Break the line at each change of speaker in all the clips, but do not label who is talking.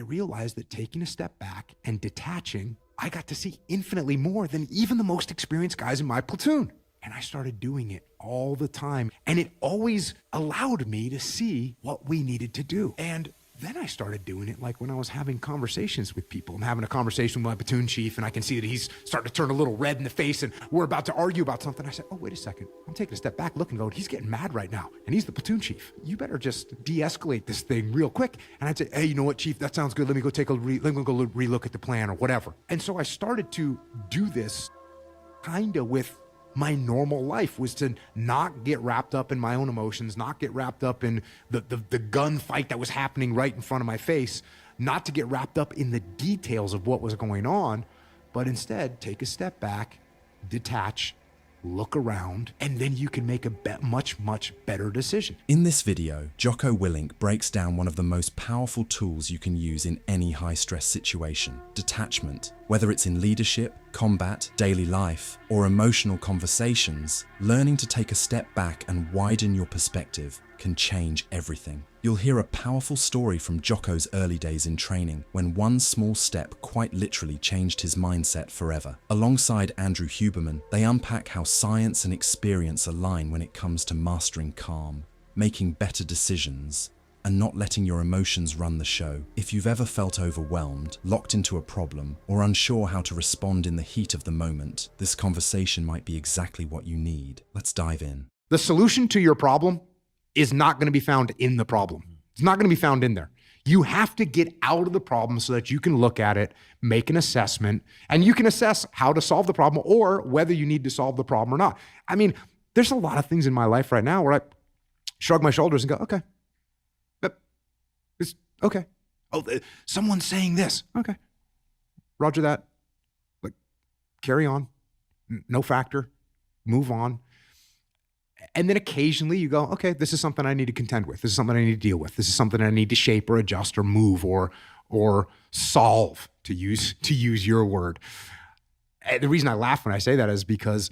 realized that taking a step back and detaching, I got to see infinitely more than even the most experienced guys in my platoon. And I started doing it all the time. And it always allowed me to see what we needed to do. And then I started doing it like when I was having conversations with people. I'm having a conversation with my platoon chief and I can see that he's starting to turn a little red in the face and we're about to argue about something. I said, oh, wait a second. I'm taking a step back, looking, going, he's getting mad right now. And he's the platoon chief. You better just de-escalate this thing real quick. And I'd say, hey, you know what, chief, that sounds good. Let me go relook at the plan or whatever. And so I started to do this kind of with my normal life, was to not get wrapped up in my own emotions, not get wrapped up in the gunfight that was happening right in front of my face, not to get wrapped up in the details of what was going on, but instead take a step back, detach, look around, and then you can make a much, much better decision.
In this video, Jocko Willink breaks down one of the most powerful tools you can use in any high-stress situation: detachment. Whether it's in leadership, combat, daily life, or emotional conversations, learning to take a step back and widen your perspective can change everything. You'll hear a powerful story from Jocko's early days in training, when one small step quite literally changed his mindset forever. Alongside Andrew Huberman, they unpack how science and experience align when it comes to mastering calm, making better decisions, and not letting your emotions run the show. If you've ever felt overwhelmed, locked into a problem, or unsure how to respond in the heat of the moment, this conversation might be exactly what you need. Let's dive in.
The solution to your problem is not going to be found in the problem. It's not going to be found in there. You have to get out of the problem so that you can look at it, make an assessment, and you can assess how to solve the problem or whether you need to solve the problem or not. I mean, there's a lot of things in my life right now where I shrug my shoulders and go, okay. It's okay. Oh, someone's saying this. Okay. Roger that. Like, carry on. No factor. Move on. And then occasionally you go, okay, this is something I need to contend with. This is something I need to deal with. This is something I need to shape or adjust or move or solve, to use your word. And the reason I laugh when I say that is because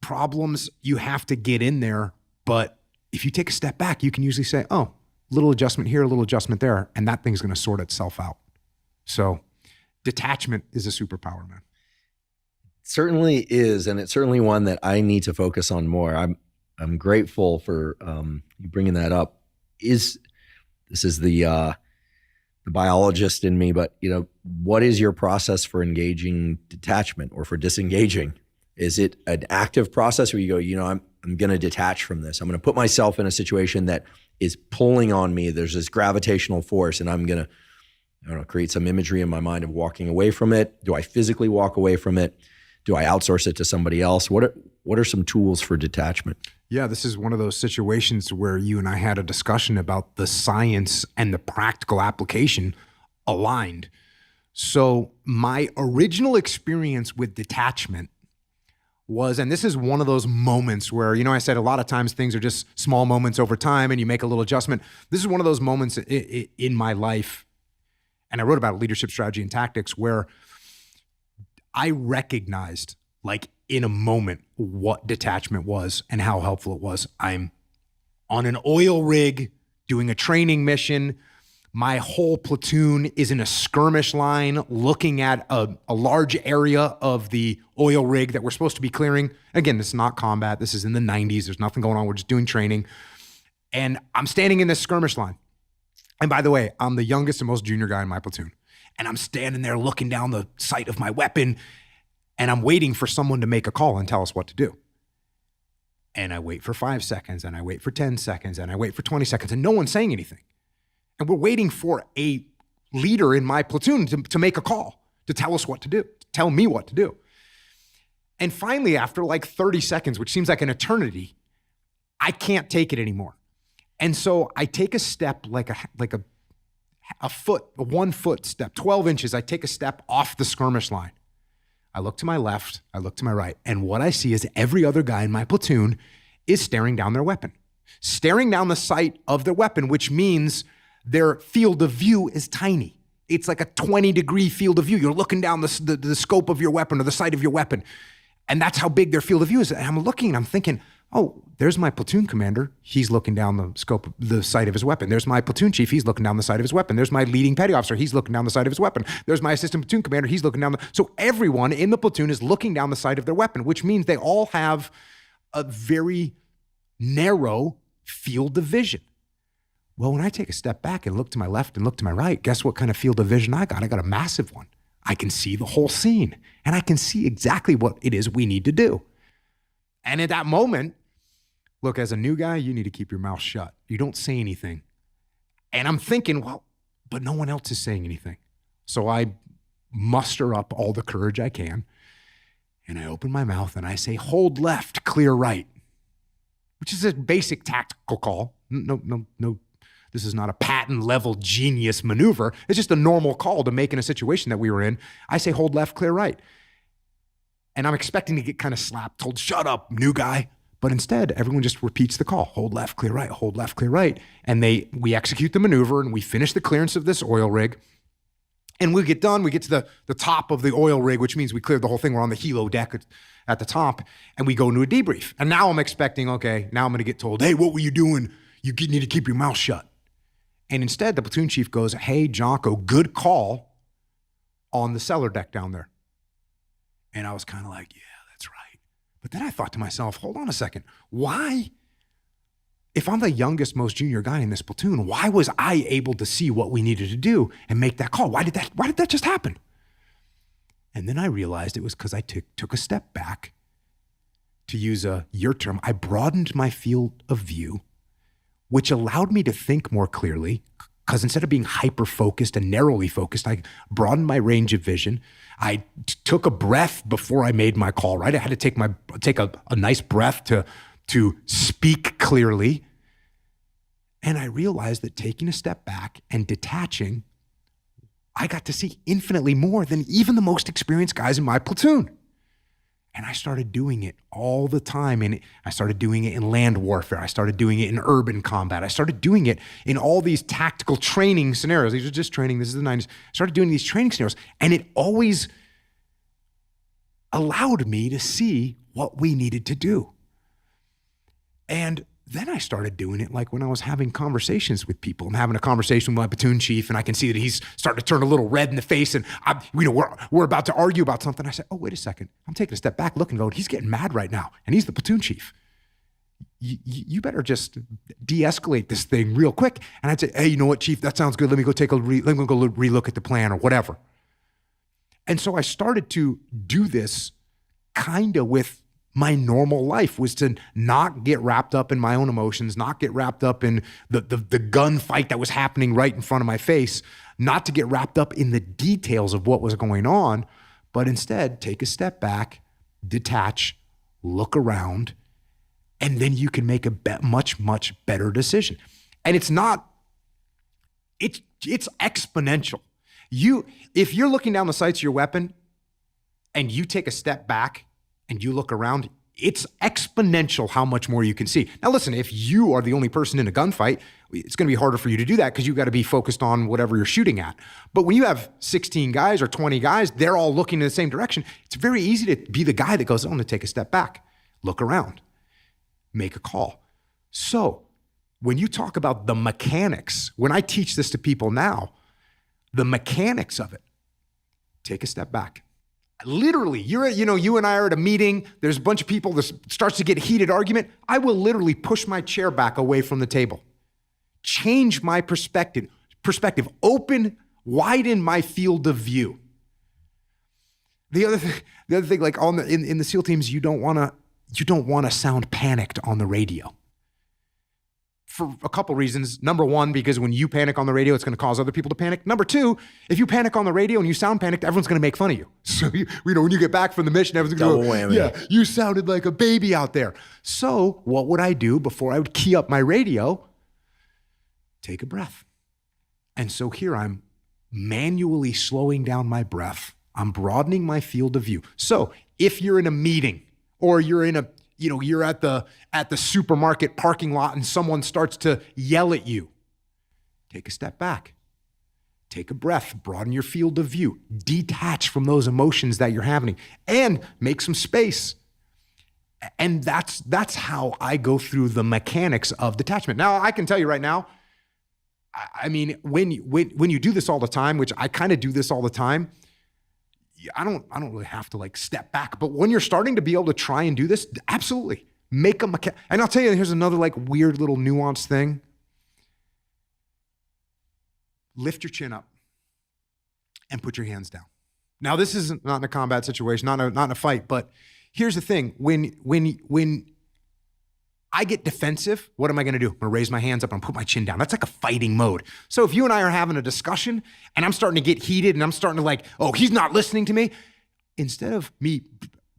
problems, you have to get in there, but if you take a step back, you can usually say, oh, little adjustment here, a little adjustment there, and that thing's going to sort itself out. So detachment is a superpower, man.
Certainly is, and it's certainly one that I need to focus on more. I'm grateful for you bringing that up. This is the biologist in me, but what is your process for engaging detachment or for disengaging? Is it an active process where you go, I'm going to detach from this. I'm going to put myself in a situation that is pulling on me. There's this gravitational force, and I'm going to, create some imagery in my mind of walking away from it. Do I physically walk away from it? Do I outsource it to somebody else? What are some tools for detachment?
Yeah, this is one of those situations where you and I had a discussion about the science and the practical application aligned. So my original experience with detachment was, and this is one of those moments where, I said a lot of times things are just small moments over time and you make a little adjustment. This is one of those moments in my life, and I wrote about leadership strategy and tactics, where I recognized, like in a moment, what detachment was and how helpful it was. I'm on an oil rig doing a training mission. My whole platoon is in a skirmish line looking at a large area of the oil rig that we're supposed to be clearing. Again, this is not combat. This is in the 90s. There's nothing going on. We're just doing training. And I'm standing in this skirmish line. And by the way, I'm the youngest and most junior guy in my platoon. And I'm standing there looking down the sight of my weapon, and I'm waiting for someone to make a call and tell us what to do. And I wait for 5 seconds, and I wait for 10 seconds, and I wait for 20 seconds, and no one's saying anything. And we're waiting for a leader in my platoon to make a call, to tell us what to do, to tell me what to do. And finally, after like 30 seconds, which seems like an eternity, I can't take it anymore. And so I take a step, like a 1 foot step, 12 inches. I take a step off the skirmish line. I look to my left, I look to my right, and what I see is every other guy in my platoon is staring down their weapon, staring down the sight of their weapon, which means their field of view is tiny. It's like a 20-degree field of view. You're looking down the scope of your weapon or the sight of your weapon, and that's how big their field of view is. And I'm looking and I'm thinking, Oh, there's my platoon commander. He's looking down the sight of his weapon. There's my platoon chief. He's looking down the sight of his weapon. There's my leading petty officer. He's looking down the sight of his weapon. There's my assistant platoon commander. He's looking down so everyone in the platoon is looking down the sight of their weapon, which means they all have a very narrow field of vision. Well, when I take a step back and look to my left and look to my right, guess what kind of field of vision I got? I got a massive one. I can see the whole scene, and I can see exactly what it is we need to do. And at that moment, look, as a new guy, you need to keep your mouth shut. You don't say anything. And I'm thinking, well, but no one else is saying anything. So I muster up all the courage I can, and I open my mouth and I say, hold left, clear right, which is a basic tactical call. No. This is not a patent level genius maneuver. It's just a normal call to make in a situation that we were in. I say, hold left, clear right. And I'm expecting to get kind of slapped, told, shut up, new guy. But instead, everyone just repeats the call, hold left, clear right, hold left, clear right. And we execute the maneuver and we finish the clearance of this oil rig. And we get done, we get to the top of the oil rig, which means we cleared the whole thing. We're on the helo deck at the top, and we go into a debrief. And now I'm expecting, okay, now I'm gonna get told, hey, what were you doing? You need to keep your mouth shut. And instead, the platoon chief goes, hey, Jocko, good call on the cellar deck down there. And I was kind of like, yeah, that's right. But then I thought to myself, hold on a second. Why, if I'm the youngest, most junior guy in this platoon, why was I able to see what we needed to do and make that call? Why did that just happen? And then I realized it was because I took a step back. To use your term, I broadened my field of view, which allowed me to think more clearly, because instead of being hyper-focused and narrowly focused, I broadened my range of vision. I took a breath before I made my call, right? I had to take a nice breath to speak clearly. And I realized that taking a step back and detaching, I got to see infinitely more than even the most experienced guys in my platoon. And I started doing it all the time. And I started doing it in land warfare. I started doing it in urban combat. I started doing it in all these tactical training scenarios. These are just training. This is the 90s. I started doing these training scenarios. And it always allowed me to see what we needed to do. And then I started doing it like when I was having conversations with people. I'm having a conversation with my platoon chief, and I can see that he's starting to turn a little red in the face, and we're about to argue about something. I said, oh, wait a second. I'm taking a step back, looking, going, he's getting mad right now, and he's the platoon chief. You better just de-escalate this thing real quick. And I'd say, hey, you know what, chief? That sounds good. Let me go relook at the plan or whatever. And so I started to do this kind of with my normal life, was to not get wrapped up in my own emotions, not get wrapped up in the gunfight that was happening right in front of my face, not to get wrapped up in the details of what was going on, but instead take a step back, detach, look around, and then you can make a much, much better decision. And it's exponential. If you're looking down the sights of your weapon and you take a step back and you look around, it's exponential how much more you can see. Now listen, if you are the only person in a gunfight, it's gonna be harder for you to do that because you gotta be focused on whatever you're shooting at. But when you have 16 guys or 20 guys, they're all looking in the same direction, it's very easy to be the guy that goes, I'm gonna take a step back, look around, make a call. So when you talk about the mechanics, when I teach this to people now, the mechanics of it, take a step back. Literally, you and I are at a meeting, there's a bunch of people, this starts to get a heated argument. I will literally push my chair back away from the table. Change my perspective, widen my field of view. The other thing, like in the SEAL teams, you don't want to sound panicked on the radio. For a couple reasons. Number one, because when you panic on the radio, it's going to cause other people to panic. Number two, if you panic on the radio and you sound panicked, everyone's going to make fun of you. So, when you get back from the mission, everyone's going to go, yeah, you sounded like a baby out there. So what would I do before I would key up my radio? Take a breath. And so here I'm manually slowing down my breath. I'm broadening my field of view. So if you're in a meeting or you're at the supermarket parking lot and someone starts to yell at you, take a step back, take a breath, broaden your field of view, detach from those emotions that you're having, and make some space. And that's how I go through the mechanics of detachment. Now, I can tell you right now, I mean, when you do this all the time, which I kind of do this all the time, I don't really have to like step back. But when you're starting to be able to try and do this, absolutely make a mechanic. And I'll tell you, here's another like weird little nuanced thing. Lift your chin up and put your hands down. Now, this isn't not in a combat situation, not in a fight, but here's the thing. When I get defensive, what am I going to do? I'm going to raise my hands up and put my chin down. That's like a fighting mode. So if you and I are having a discussion and I'm starting to get heated and I'm starting to like, oh, he's not listening to me. Instead of me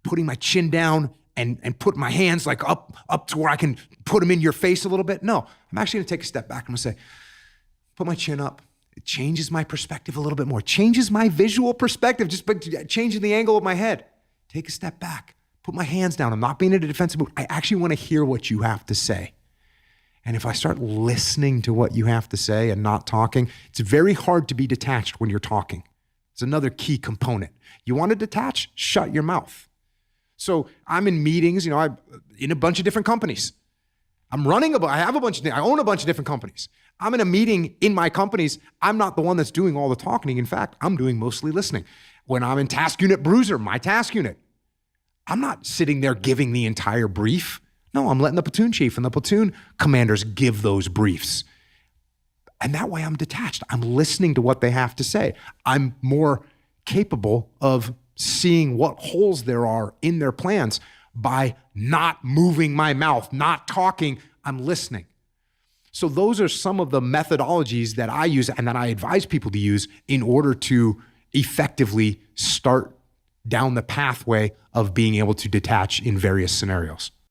putting my chin down and put my hands like up to where I can put them in your face a little bit. No, I'm actually going to take a step back. I'm going to say, put my chin up. It changes my perspective a little bit more. Changes my visual perspective just by changing the angle of my head. Take a step back. Put my hands down. I'm not being in a defensive mood. I actually want to hear what you have to say. And if I start listening to what you have to say and not talking, it's very hard to be detached when you're talking. It's another key component. You want to detach? Shut your mouth. So I'm in meetings, I'm in a bunch of different companies. I have a bunch of things. I own a bunch of different companies. I'm in a meeting in my companies. I'm not the one that's doing all the talking. In fact, I'm doing mostly listening. When I'm in task unit bruiser, my task unit, I'm not sitting there giving the entire brief. No, I'm letting the platoon chief and the platoon commanders give those briefs. And that way I'm detached. I'm listening to what they have to say. I'm more capable of seeing what holes there are in their plans by not moving my mouth, not talking. I'm listening. So those are some of the methodologies that I use and that I advise people to use in order to effectively start down the pathway of being able to detach in various scenarios.